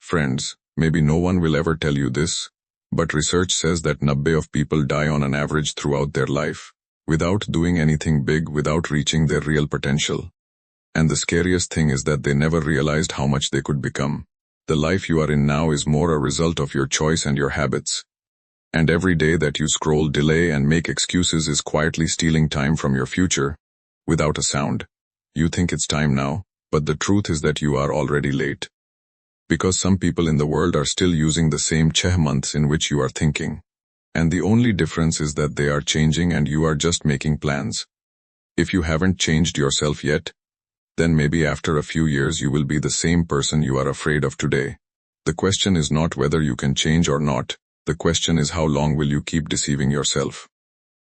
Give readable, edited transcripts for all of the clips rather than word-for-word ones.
Friends, maybe no one will ever tell you this, but research says that 90 of people die on an average throughout their life, without doing anything big, without reaching their real potential. And the scariest thing is that they never realized how much they could become. The life you are in now is more a result of your choice and your habits. And every day that you scroll, delay, and make excuses is quietly stealing time from your future, without a sound. You think it's time now, but the truth is that you are already late. Because some people in the world are still using the same months in which you are thinking. And the only difference is that they are changing and you are just making plans. If you haven't changed yourself yet, then maybe after a few years you will be the same person you are afraid of today. The question is not whether you can change or not, the question is how long will you keep deceiving yourself.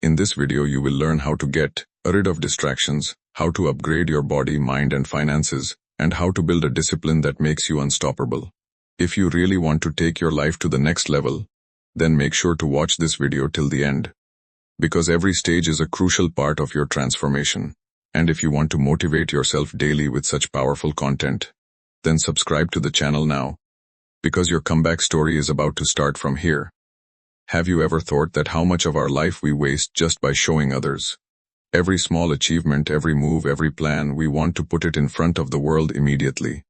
In this video you will learn how to get rid of distractions, how to upgrade your body, mind and finances, and how to build a discipline that makes you unstoppable. If you really want to take your life to the next level, then make sure to watch this video till the end. Because every stage is a crucial part of your transformation. And if you want to motivate yourself daily with such powerful content, then subscribe to the channel now. Because your comeback story is about to start from here. Have you ever thought that how much of our life we waste just by showing others? Every small achievement, every move, every plan, we want to put it in front of the world immediately.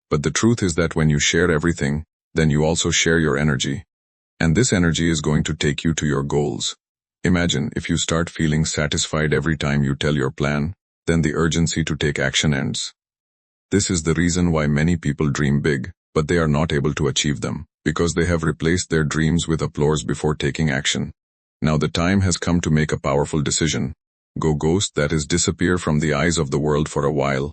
But the truth is that when you share everything, then you also share your energy. And this energy is going to take you to your goals. Imagine if you start feeling satisfied every time you tell your plan, then the urgency to take action ends. This is the reason why many people dream big, but they are not able to achieve them, because they have replaced their dreams with applause before taking action. Now the time has come to make a powerful decision. Go ghost, that is, disappear from the eyes of the world for a while.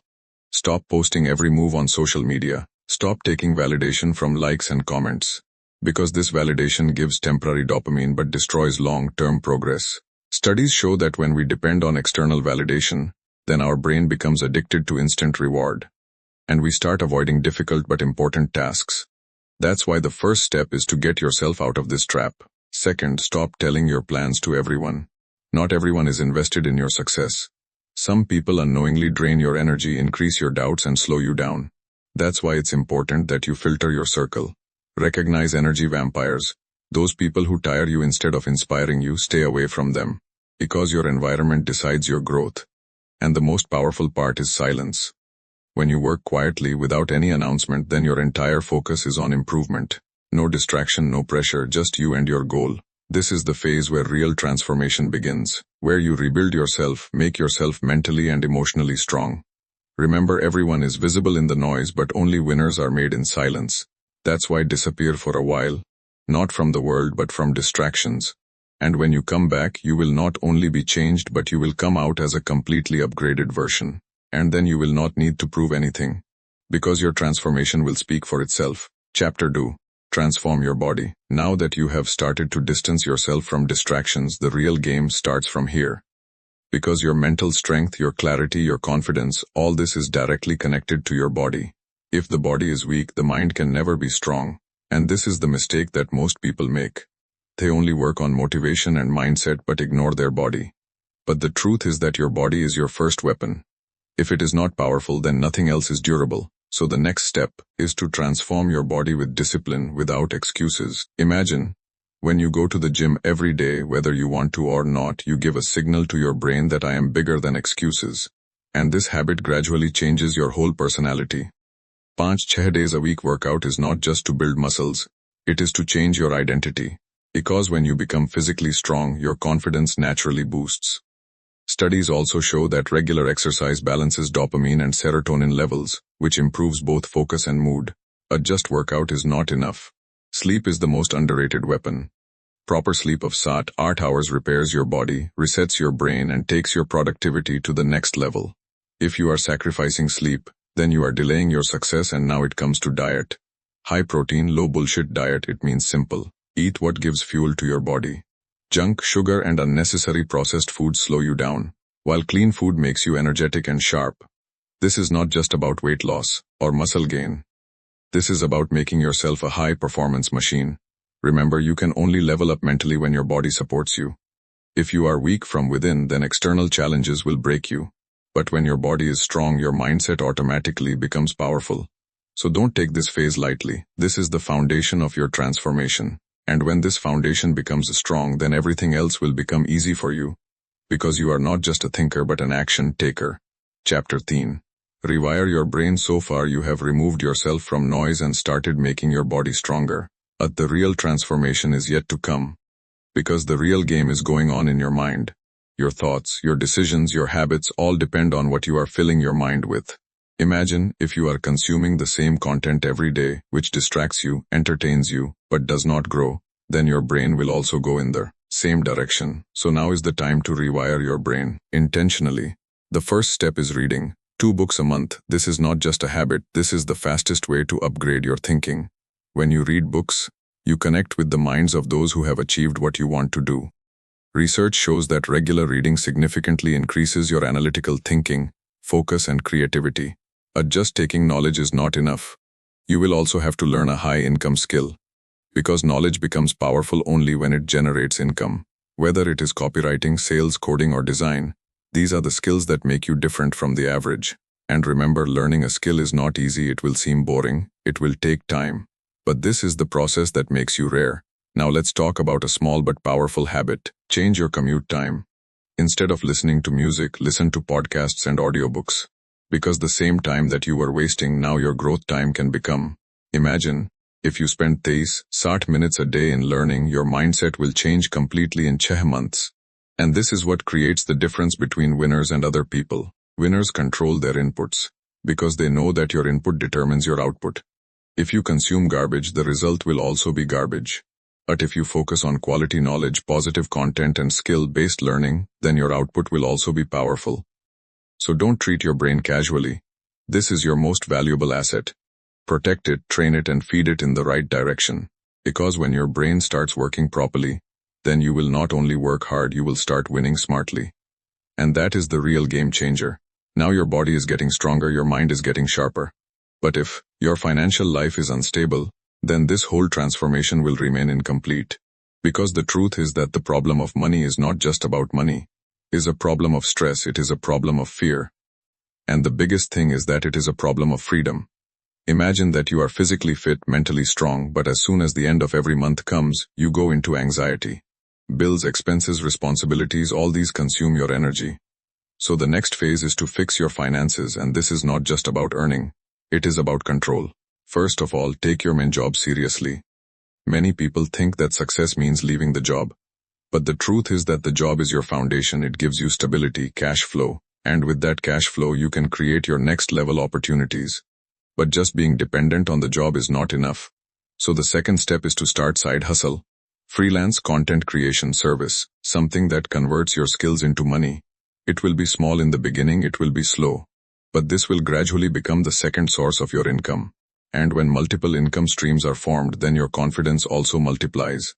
Stop posting every move on social media. Stop taking validation from likes and comments. Because this validation gives temporary dopamine but destroys long-term progress. Studies show that when we depend on external validation, then our brain becomes addicted to instant reward. And we start avoiding difficult but important tasks. That's why the first step is to get yourself out of this trap. Second, stop telling your plans to everyone. Not everyone is invested in your success. Some people unknowingly drain your energy, increase your doubts and slow you down. That's why it's important that you filter your circle. Recognize energy vampires. Those people who tire you instead of inspiring you, stay away from them. Because your environment decides your growth. And the most powerful part is silence. When you work quietly without any announcement, then your entire focus is on improvement. No distraction, no pressure, just you and your goal. This is the phase where real transformation begins, where you rebuild yourself, make yourself mentally and emotionally strong. Remember, everyone is visible in the noise, but only winners are made in silence. That's why disappear for a while, not from the world but from distractions. And when you come back, you will not only be changed, but you will come out as a completely upgraded version. And then you will not need to prove anything. Because your transformation will speak for itself. Chapter 2. Transform your body. Now that you have started to distance yourself from distractions, the real game starts from here. Because your mental strength, your clarity, your confidence, all this is directly connected to your body. If the body is weak, the mind can never be strong. And this is the mistake that most people make. They only work on motivation and mindset but ignore their body. But the truth is that your body is your first weapon. If it is not powerful, then nothing else is durable. So the next step is to transform your body with discipline, without excuses. Imagine, when you go to the gym every day, whether you want to or not, you give a signal to your brain that I am bigger than excuses. And this habit gradually changes your whole personality. 5-6 days a week workout is not just to build muscles, it is to change your identity. Because when you become physically strong, your confidence naturally boosts. Studies also show that regular exercise balances dopamine and serotonin levels, which improves both focus and mood. A just workout is not enough. Sleep is the most underrated weapon. Proper sleep of 7-8 hours repairs your body, resets your brain and takes your productivity to the next level. If you are sacrificing sleep, then you are delaying your success. And now it comes to diet. High protein, low bullshit diet. It means simple. Eat what gives fuel to your body. Junk, sugar and unnecessary processed foods slow you down, while clean food makes you energetic and sharp. This is not just about weight loss or muscle gain. This is about making yourself a high-performance machine. Remember, you can only level up mentally when your body supports you. If you are weak from within, then external challenges will break you. But when your body is strong, your mindset automatically becomes powerful. So don't take this phase lightly. This is the foundation of your transformation. And when this foundation becomes strong, then everything else will become easy for you. Because you are not just a thinker but an action taker. Chapter 13. Rewire your brain. So far you have removed yourself from noise and started making your body stronger. But the real transformation is yet to come. Because the real game is going on in your mind. Your thoughts, your decisions, your habits all depend on what you are filling your mind with. Imagine if you are consuming the same content every day, which distracts you, entertains you, but does not grow, then your brain will also go in the same direction. So now is the time to rewire your brain, intentionally. The first step is reading. 2 books a month. This is not just a habit, this is the fastest way to upgrade your thinking. When you read books, you connect with the minds of those who have achieved what you want to do. Research shows that regular reading significantly increases your analytical thinking, focus and creativity. Just taking knowledge is not enough. You will also have to learn a high-income skill. Because knowledge becomes powerful only when it generates income. Whether it is copywriting, sales, coding or design, these are the skills that make you different from the average. And remember, learning a skill is not easy. It will seem boring. It will take time. But this is the process that makes you rare. Now let's talk about a small but powerful habit. Change your commute time. Instead of listening to music, listen to podcasts and audiobooks. Because the same time that you were wasting, now your growth time can become. Imagine, if you spend 30-60 minutes a day in learning, your mindset will change completely in 6 months. And this is what creates the difference between winners and other people. Winners control their inputs. Because they know that your input determines your output. If you consume garbage, the result will also be garbage. But if you focus on quality knowledge, positive content and skill-based learning, then your output will also be powerful. So don't treat your brain casually. This is your most valuable asset. Protect it, train it and feed it in the right direction. Because when your brain starts working properly, then you will not only work hard, you will start winning smartly. And that is the real game changer. Now your body is getting stronger, your mind is getting sharper. But if your financial life is unstable, then this whole transformation will remain incomplete. Because the truth is that the problem of money is not just about money. It is a problem of stress, it is a problem of fear. And the biggest thing is that it is a problem of freedom. Imagine that you are physically fit, mentally strong, but as soon as the end of every month comes, you go into anxiety. Bills, expenses, responsibilities, all these consume your energy. So the next phase is to fix your finances, and this is not just about earning. It is about control. First of all, take your main job seriously. Many people think that success means leaving the job. But the truth is that the job is your foundation. It gives you stability, cash flow, and with that cash flow you can create your next level opportunities. But just being dependent on the job is not enough. So the second step is to start side hustle. Freelance content creation service, something that converts your skills into money. It will be small in the beginning, it will be slow. But this will gradually become the second source of your income. And when multiple income streams are formed, then your confidence also multiplies.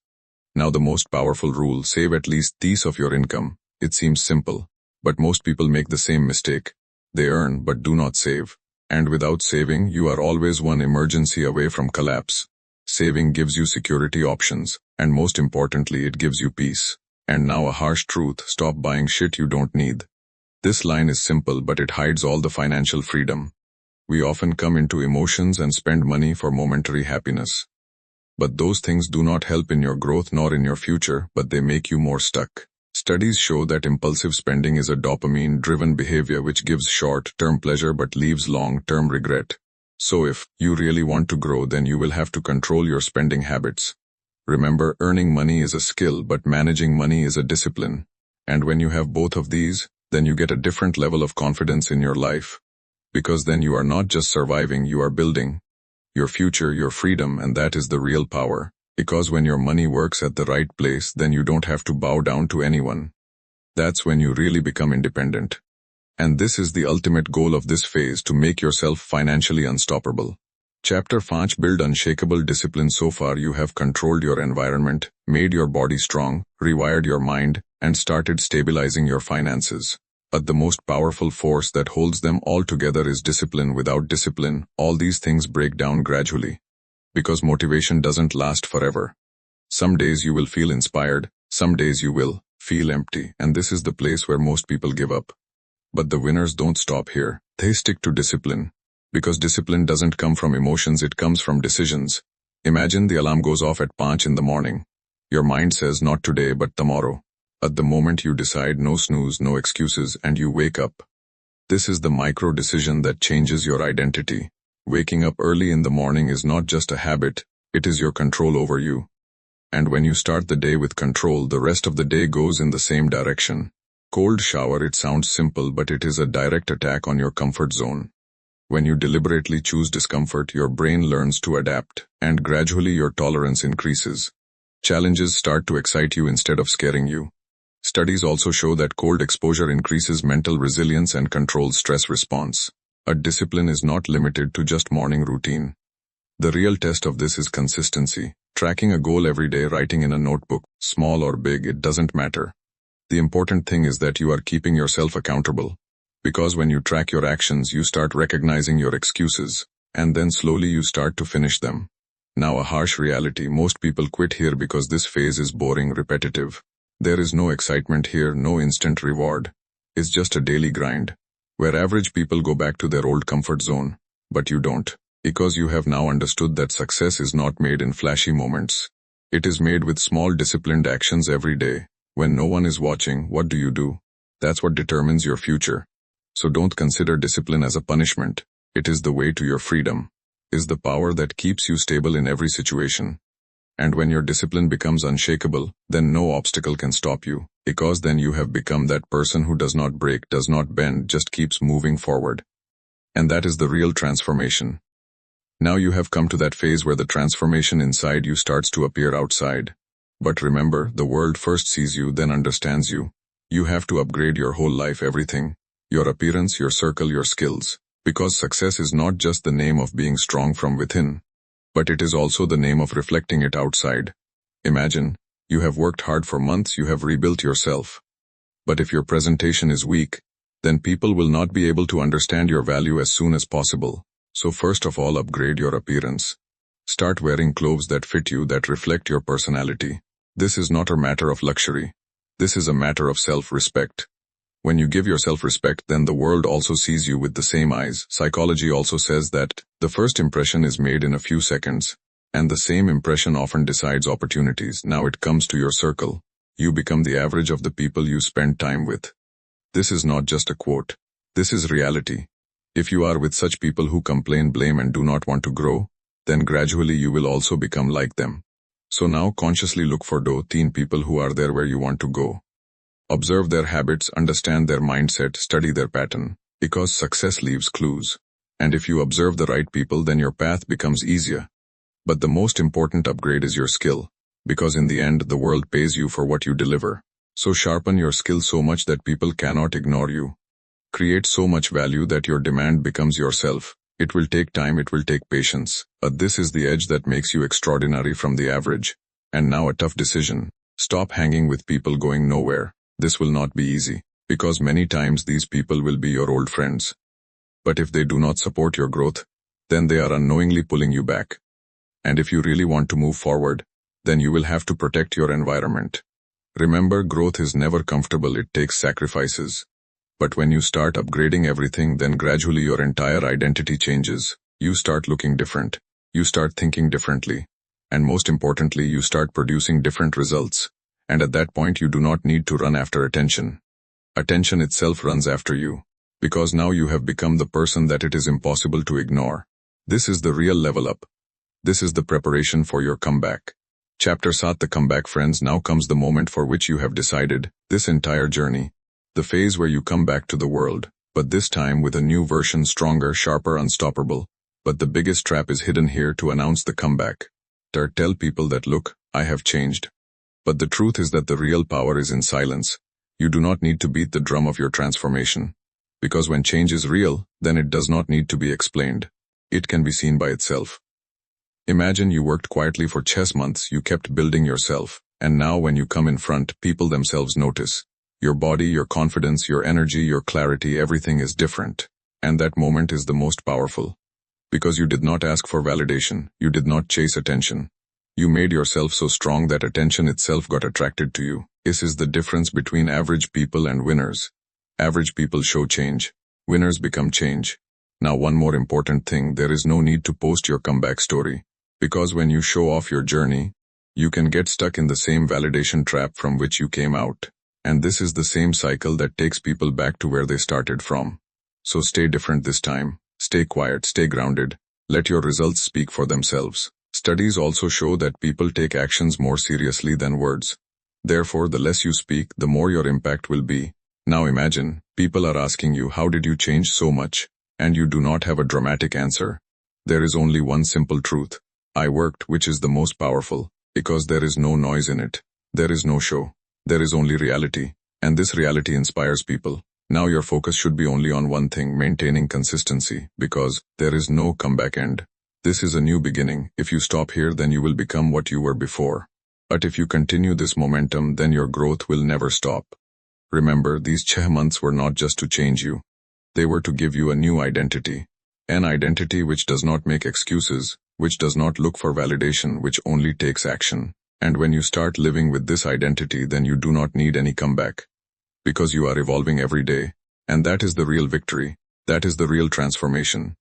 Now the most powerful rule, save at least 30% of your income. It seems simple, but most people make the same mistake. They earn but do not save. And without saving, you are always one emergency away from collapse. Saving gives you security options, and most importantly, it gives you peace. And now a harsh truth, stop buying shit you don't need. This line is simple, but it hides all the financial freedom. We often come into emotions and spend money for momentary happiness. But those things do not help in your growth nor in your future, but they make you more stuck. Studies show that impulsive spending is a dopamine-driven behavior which gives short-term pleasure but leaves long-term regret. So if you really want to grow, then you will have to control your spending habits. Remember, earning money is a skill, but managing money is a discipline. And when you have both of these, then you get a different level of confidence in your life. Because then you are not just surviving, you are building your future, your freedom, and that is the real power. Because when your money works at the right place, then you don't have to bow down to anyone. That's when you really become independent. And this is the ultimate goal of this phase, to make yourself financially unstoppable. Chapter 5, Build Unshakable Discipline. So far you have controlled your environment, made your body strong, rewired your mind, and started stabilizing your finances. But the most powerful force that holds them all together is discipline. Without discipline, all these things break down gradually. Because motivation doesn't last forever. Some days you will feel inspired, some days you will feel empty, and this is the place where most people give up. But the winners don't stop here. They stick to discipline. Because discipline doesn't come from emotions, it comes from decisions. Imagine the alarm goes off at 5 in the morning. Your mind says not today but tomorrow. At the moment you decide no snooze, no excuses, and you wake up. This is the micro decision that changes your identity. Waking up early in the morning is not just a habit, it is your control over you. And when you start the day with control, the rest of the day goes in the same direction. Cold shower, it sounds simple, but it is a direct attack on your comfort zone. When you deliberately choose discomfort, your brain learns to adapt, and gradually your tolerance increases. Challenges start to excite you instead of scaring you. Studies also show that cold exposure increases mental resilience and controls stress response. A discipline is not limited to just morning routine. The real test of this is consistency. Tracking a goal every day, writing in a notebook, small or big, it doesn't matter. The important thing is that you are keeping yourself accountable. Because when you track your actions, you start recognizing your excuses, and then slowly you start to finish them. Now, a harsh reality: most people quit here because this phase is boring, repetitive. There is no excitement here, no instant reward. It's just a daily grind, where average people go back to their old comfort zone. But you don't, because you have now understood that success is not made in flashy moments. It is made with small disciplined actions every day. When no one is watching, what do? That's what determines your future. So don't consider discipline as a punishment. It is the way to your freedom. Is the power that keeps you stable in every situation. And when your discipline becomes unshakable, then no obstacle can stop you, because then you have become that person who does not break, does not bend, just keeps moving forward. And that is the real transformation. Now you have come to that phase where the transformation inside you starts to appear outside. But remember, the world first sees you, then understands you. You have to upgrade your whole life, everything. Your appearance, your circle, your skills. Because success is not just the name of being strong from within, but it is also the name of reflecting it outside. Imagine, you have worked hard for months, you have rebuilt yourself. But if your presentation is weak, then people will not be able to understand your value as soon as possible. So first of all, upgrade your appearance. Start wearing clothes that fit you, that reflect your personality. This is not a matter of luxury. This is a matter of self-respect. When you give yourself respect, then the world also sees you with the same eyes. Psychology also says that the first impression is made in a few seconds, and the same impression often decides opportunities. Now it comes to your circle. You become the average of the people you spend time with. This is not just a quote. This is reality. If you are with such people who complain, blame, and do not want to grow, then gradually you will also become like them. So now consciously look for those 10 people who are there where you want to go. Observe their habits, understand their mindset, study their pattern, because success leaves clues. And if you observe the right people, then your path becomes easier. But the most important upgrade is your skill, because in the end the world pays you for what you deliver. So sharpen your skill so much that people cannot ignore you. Create so much value that your demand becomes yourself. It will take time, it will take patience, but this is the edge that makes you extraordinary from the average. And now a tough decision. Stop hanging with people going nowhere. This will not be easy, because many times these people will be your old friends. But if they do not support your growth, then they are unknowingly pulling you back. And if you really want to move forward, then you will have to protect your environment. Remember, growth is never comfortable, it takes sacrifices. But when you start upgrading everything, then gradually your entire identity changes. You start looking different. You start thinking differently. And most importantly, you start producing different results. And at that point you do not need to run after attention. Attention itself runs after you. Because now you have become the person that it is impossible to ignore. This is the real level up. This is the preparation for your comeback. Chapter 7: The Comeback. Friends, now comes the moment for which you have decided, this entire journey. The phase where you come back to the world, but this time with a new version, stronger, sharper, unstoppable. But the biggest trap is hidden here to announce the comeback. Tell people that, look, I have changed. But the truth is that the real power is in silence. You do not need to beat the drum of your transformation. Because when change is real, then it does not need to be explained. It can be seen by itself. Imagine you worked quietly for chess months, you kept building yourself, and now when you come in front, people themselves notice. Your body, your confidence, your energy, your clarity, everything is different. And that moment is the most powerful. Because you did not ask for validation, you did not chase attention. You made yourself so strong that attention itself got attracted to you. This is the difference between average people and winners. Average people show change. Winners become change. Now one more important thing, there is no need to post your comeback story. Because when you show off your journey, you can get stuck in the same validation trap from which you came out. And this is the same cycle that takes people back to where they started from. So stay different this time. Stay quiet, stay grounded. Let your results speak for themselves. Studies also show that people take actions more seriously than words. Therefore, the less you speak, the more your impact will be. Now imagine, people are asking you, how did you change so much? And you do not have a dramatic answer. There is only one simple truth. I worked, which is the most powerful, because there is no noise in it. There is no show. There is only reality. And this reality inspires people. Now your focus should be only on one thing, maintaining consistency, because there is no comeback end. This is a new beginning. If you stop here, then you will become what you were before. But if you continue this momentum, then your growth will never stop. Remember, these 6 months were not just to change you. They were to give you a new identity. An identity which does not make excuses, which does not look for validation, which only takes action. And when you start living with this identity, then you do not need any comeback. Because you are evolving every day. And that is the real victory. That is the real transformation.